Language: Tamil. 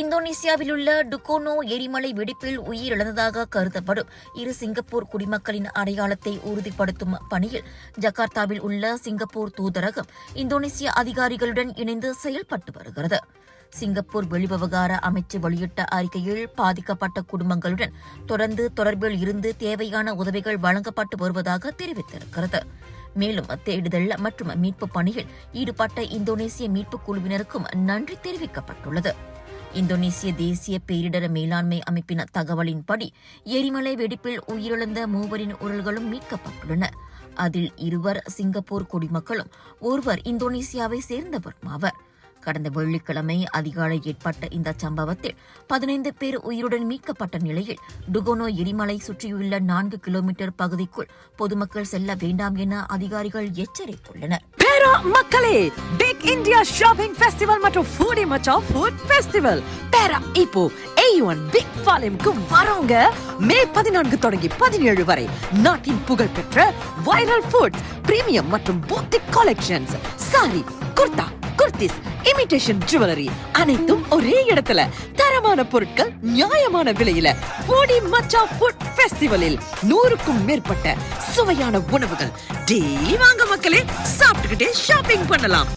இந்தோனேசியாவில் உள்ள டுகோனோ எரிமலை வெடிப்பில் உயிரிழந்ததாக கருதப்படும் 2 சிங்கப்பூர் குடிமக்களின் அடையாளத்தை உறுதிப்படுத்தும் பணியில் ஜகார்த்தாவில் உள்ள சிங்கப்பூர் தூதரகம் இந்தோனேசிய அதிகாரிகளுடன் இணைந்து செயல்பட்டு வருகிறது. சிங்கப்பூர் வெளிவிவகார அமைச்சு வெளியிட்ட அறிக்கையில் பாதிக்கப்பட்ட குடும்பங்களுடன் தொடர்ந்து தொடர்பில் இருந்து தேவையான உதவிகள் வழங்கப்பட்டு வருவதாக தெரிவித்திருக்கிறது. மேலும் தேடுதல் மற்றும் மீட்பு பணியில் ஈடுபட்ட இந்தோனேசிய மீட்புக் குழுவினருக்கும் நன்றி தெரிவிக்கப்பட்டுள்ளது. இந்தோனேசிய தேசிய பேரிடர் மேலாண்மை அமைப்பின் தகவலின்படி எரிமலை வெடிப்பில் உயிரிழந்த 3 உடல்களும் மீட்கப்பட்டுள்ளன. அதில் 2 சிங்கப்பூர் குடிமக்களும் 1 இந்தோனேசியாவை சேர்ந்தவருமாவர். கடந்த வெள்ளிக்கிழமை அதிகாலை ஏற்பட்ட இந்த சம்பவத்தில் 15 பேர் உயிருடன் மீட்கப்பட்ட நிலையில் டுகோனோ எரிமலை சுற்றியுள்ள 4 கிலோமீட்டர் பகுதிக்குள் பொதுமக்கள் செல்ல வேண்டாம் என அதிகாரிகள் எச்சரித்துள்ளனர். மக்களே, பிக் இந்தியா ஷாப்பிங் ஃபெஸ்டிவல் மற்றும் ஃபுடி மச்சா ஃபுட் ஃபெஸ்டிவல் பேரா இப்போ A1 பிக் ஃபாலிம்க்கு வரோங்க. மே 14 தொடங்கி 17 வரை நாட்டின் புகழ்பெற்ற வைரல் ஃபுட்ஸ், பிரீமியம் மற்றும் boutique collections, sari, kurta, kurtis, imitation jewellery அனைத்தும் ஒரே இடத்துல. தரமான பொருட்கள் நியாயமான விலையில ஃபுடி மச்சா ஃபுட் ஃபெஸ்டிவலில் 100க்கும் மேற்பட்ட சுவையான உணவுகள். வாங்க மக்களே, சாப்பிட்டுக்கிட்டே ஷாப்பிங் பண்ணலாம்.